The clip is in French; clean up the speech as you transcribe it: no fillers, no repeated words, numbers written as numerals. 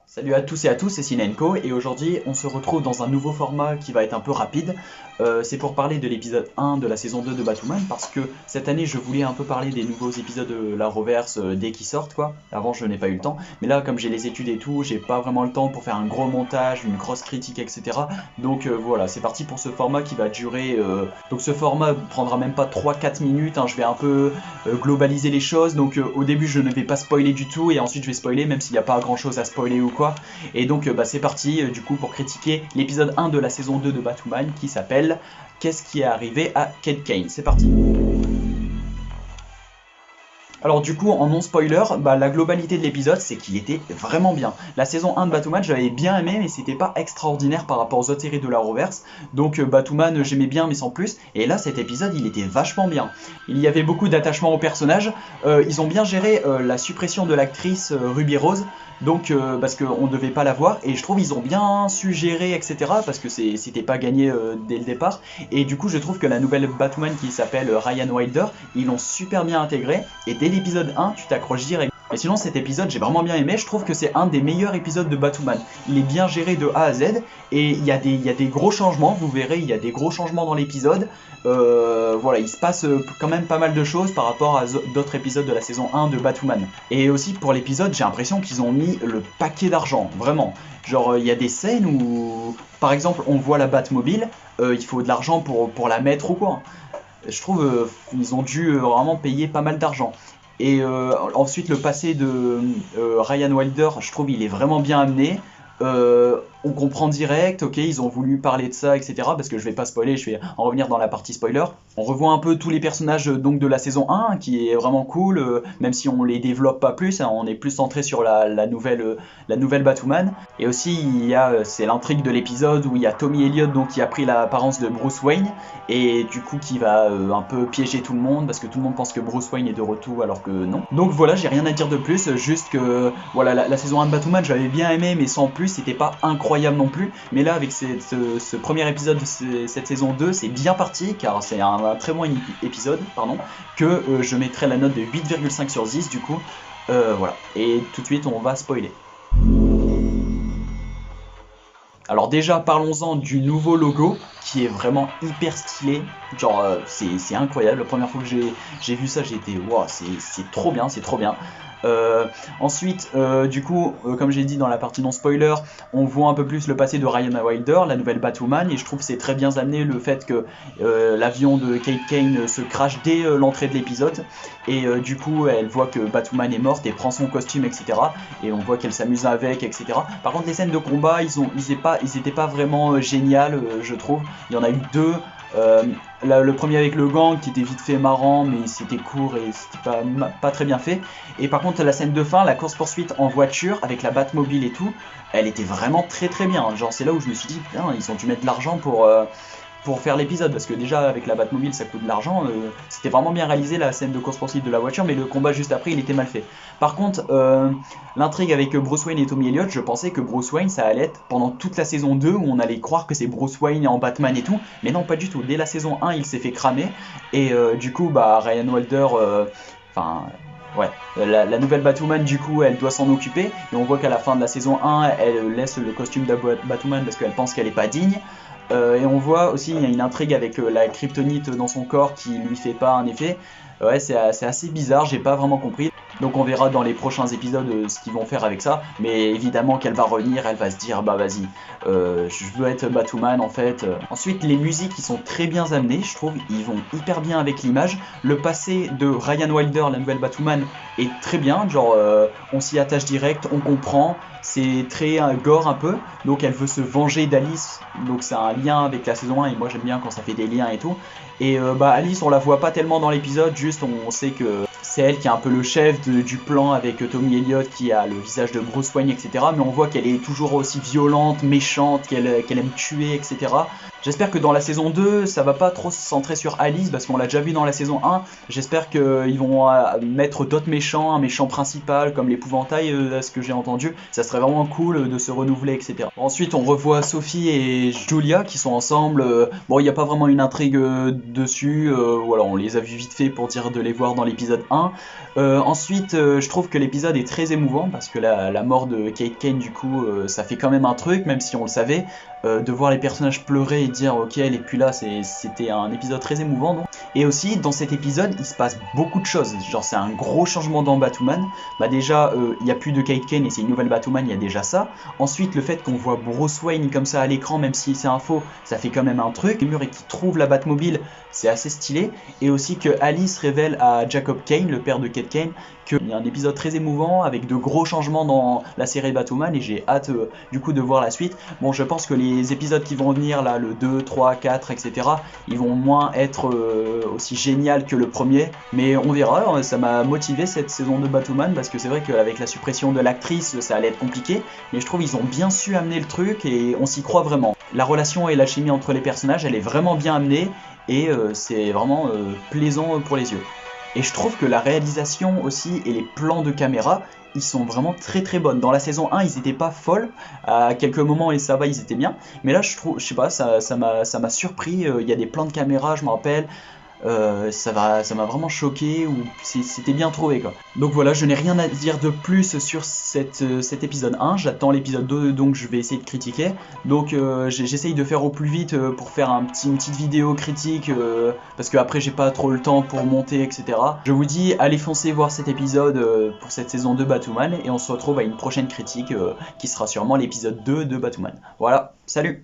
Salut à tous et à tous, c'est Sinenko et aujourd'hui on se retrouve dans un nouveau format qui va être un peu rapide. C'est pour parler de l'épisode 1 de la saison 2 de Batwoman parce que cette année je voulais un peu parler des nouveaux épisodes de la Reverse dès qu'ils sortent quoi. Avant je n'ai pas eu le temps, mais là comme j'ai les études et tout, j'ai pas vraiment le temps pour faire un gros montage, une grosse critique etc. Donc voilà, c'est parti pour ce format qui va durer... Donc ce format prendra même pas 3-4 minutes, hein. Je vais un peu globaliser les choses, donc au début je ne vais pas spoiler du tout et ensuite je vais spoiler même s'il n'y a pas grand chose à spoiler ou quoi. Et donc c'est parti du coup pour critiquer l'épisode 1 de la saison 2 de Batwoman qui s'appelle Qu'est-ce qui est arrivé à Kate Kane. C'est parti. Alors du coup, en non-spoiler, la globalité de l'épisode, c'est qu'il était vraiment bien. La saison 1 de Batwoman, j'avais bien aimé, mais c'était pas extraordinaire par rapport aux autres séries de la Reverse. Donc Batwoman, j'aimais bien, mais sans plus. Et là, cet épisode, il était vachement bien. Il y avait beaucoup d'attachement aux personnages. Ils ont bien géré la suppression de l'actrice Ruby Rose. Donc parce qu'on ne devait pas la voir, et je trouve ils ont bien su gérer, etc. Parce que c'était pas gagné dès le départ. Et du coup, je trouve que la nouvelle Batwoman qui s'appelle Ryan Wilder, ils l'ont super bien intégré. Et dès l'épisode 1, tu t'accroches direct. Mais sinon cet épisode j'ai vraiment bien aimé, je trouve que c'est un des meilleurs épisodes de Batwoman. Il est bien géré de A à Z et il y a des gros changements, vous verrez, il y a des gros changements dans l'épisode. Voilà, il se passe quand même pas mal de choses par rapport à d'autres épisodes de la saison 1 de Batwoman. Et aussi pour l'épisode, j'ai l'impression qu'ils ont mis le paquet d'argent, vraiment. Genre il y a des scènes où, par exemple, on voit la Batmobile, il faut de l'argent pour la mettre ou quoi. Je trouve ils ont dû vraiment payer pas mal d'argent. Et ensuite le passé de Ryan Wilder, je trouve il est vraiment bien amené. On comprend direct, ok, ils ont voulu parler de ça, etc. Parce que je vais pas spoiler, je vais en revenir dans la partie spoiler. On revoit un peu tous les personnages donc de la saison 1, qui est vraiment cool, même si on les développe pas plus, hein, on est plus centré sur la nouvelle Batwoman. Et aussi, c'est l'intrigue de l'épisode où il y a Tommy Elliott donc, qui a pris l'apparence de Bruce Wayne, et du coup qui va un peu piéger tout le monde, parce que tout le monde pense que Bruce Wayne est de retour alors que non. Donc voilà, j'ai rien à dire de plus, juste que voilà, la saison 1 de Batwoman, j'avais bien aimé, mais sans plus, c'était pas incroyable non plus. Mais là, avec ce premier épisode de cette saison 2, c'est bien parti, car c'est un très bon épisode, que je mettrai la note de 8,5 sur 10 du coup. Voilà, et tout de suite on va spoiler. Alors déjà parlons-en du nouveau logo qui est vraiment hyper stylé, genre c'est incroyable, la première fois que j'ai vu ça j'ai été wow, c'est trop bien, c'est trop bien. Ensuite, du coup, comme j'ai dit dans la partie non spoiler, on voit un peu plus le passé de Ryan Wilder, la nouvelle Batwoman, et je trouve que c'est très bien amené le fait que l'avion de Kate Kane se crache dès l'entrée de l'épisode, et du coup elle voit que Batwoman est morte et prend son costume, etc. Et on voit qu'elle s'amuse avec, etc. Par contre les scènes de combat, ils étaient pas vraiment géniales, je trouve. Il y en a eu deux. Le premier avec le gang qui était vite fait marrant, mais c'était court et c'était pas très bien fait. Et par contre la scène de fin, la course poursuite en voiture avec la Batmobile et tout, elle était vraiment très très bien. Genre c'est là où je me suis dit putain, ils ont dû mettre de l'argent pour faire l'épisode, parce que déjà avec la Batmobile ça coûte de l'argent, c'était vraiment bien réalisé la scène de course poursuite de la voiture, mais le combat juste après il était mal fait. Par contre l'intrigue avec Bruce Wayne et Tommy Elliott, je pensais que Bruce Wayne ça allait être pendant toute la saison 2 où on allait croire que c'est Bruce Wayne en Batman et tout, mais non pas du tout, dès la saison 1 il s'est fait cramer, et du coup Ryan Wilder, ouais, la nouvelle Batwoman du coup elle doit s'en occuper, et on voit qu'à la fin de la saison 1 elle laisse le costume de Batwoman parce qu'elle pense qu'elle est pas digne. Et on voit aussi il y a une intrigue avec la kryptonite dans son corps qui lui fait pas un effet. Ouais, c'est assez bizarre, j'ai pas vraiment compris. Donc on verra dans les prochains épisodes ce qu'ils vont faire avec ça. Mais évidemment qu'elle va revenir, elle va se dire bah vas-y, je veux être Batwoman en fait. Ensuite les musiques ils sont très bien amenées, je trouve, ils vont hyper bien avec l'image. Le passé de Ryan Wilder, la nouvelle Batwoman, est très bien, genre on s'y attache direct, on comprend. C'est très gore un peu, donc elle veut se venger d'Alice, donc c'est un lien avec la saison 1 et moi j'aime bien quand ça fait des liens et tout. Et Alice on la voit pas tellement dans l'épisode, juste on sait que c'est elle qui est un peu le chef du plan avec Tommy Elliott qui a le visage de Bruce Wayne, etc. Mais on voit qu'elle est toujours aussi violente, méchante, qu'elle aime tuer, etc. J'espère que dans la saison 2, ça va pas trop se centrer sur Alice, parce qu'on l'a déjà vu dans la saison 1. J'espère qu'ils vont mettre d'autres méchants, un méchant principal, comme l'épouvantail, à ce que j'ai entendu. Ça serait vraiment cool de se renouveler, etc. Ensuite, on revoit Sophie et Julia qui sont ensemble. Bon, il n'y a pas vraiment une intrigue dessus. Voilà, on les a vus vite fait pour dire de les voir dans l'épisode 1. Ensuite, je trouve que l'épisode est très émouvant, parce que la mort de Kate Kane, du coup, ça fait quand même un truc, même si on le savait. De voir les personnages pleurer et dire ok elle est plus là, c'était un épisode très émouvant donc. Et aussi dans cet épisode il se passe beaucoup de choses, genre c'est un gros changement dans Batwoman. Bah déjà il n'y a plus de Kate Kane et c'est une nouvelle Batwoman, il y a déjà ça. Ensuite le fait qu'on voit Bruce Wayne comme ça à l'écran, même si c'est un faux, ça fait quand même un truc. Et qui trouve la Batmobile, c'est assez stylé. Et aussi que Alice révèle à Jacob Kane, le père de Kate Kane, qu'il y a un épisode très émouvant avec de gros changements dans la série Batwoman et j'ai hâte du coup de voir la suite. Bon, je pense que les épisodes qui vont venir là, le 2, 3, 4, etc., ils vont moins être aussi génial que le premier, mais on verra. Ça m'a motivé cette saison de Batwoman parce que c'est vrai qu'avec la suppression de l'actrice, ça allait être compliqué, mais je trouve qu'ils ont bien su amener le truc et on s'y croit vraiment. La relation et la chimie entre les personnages, elle est vraiment bien amenée et c'est vraiment plaisant pour les yeux. Et je trouve que la réalisation aussi et les plans de caméra, ils sont vraiment très très bonnes. Dans la saison 1, ils étaient pas folles. À quelques moments, et ça va, ils étaient bien. Mais là, je sais pas, ça m'a surpris. Il y a des plans de caméra, je me rappelle. Ça m'a vraiment choqué, ou c'était bien trouvé quoi. Donc voilà, je n'ai rien à dire de plus sur cet épisode 1, j'attends l'épisode 2 donc je vais essayer de critiquer. Donc j'essaye de faire au plus vite pour faire une petite vidéo critique parce que après j'ai pas trop le temps pour monter etc. Je vous dis allez foncer voir cet épisode pour cette saison 2 Batwoman et on se retrouve à une prochaine critique qui sera sûrement l'épisode 2 de Batwoman. Voilà, salut!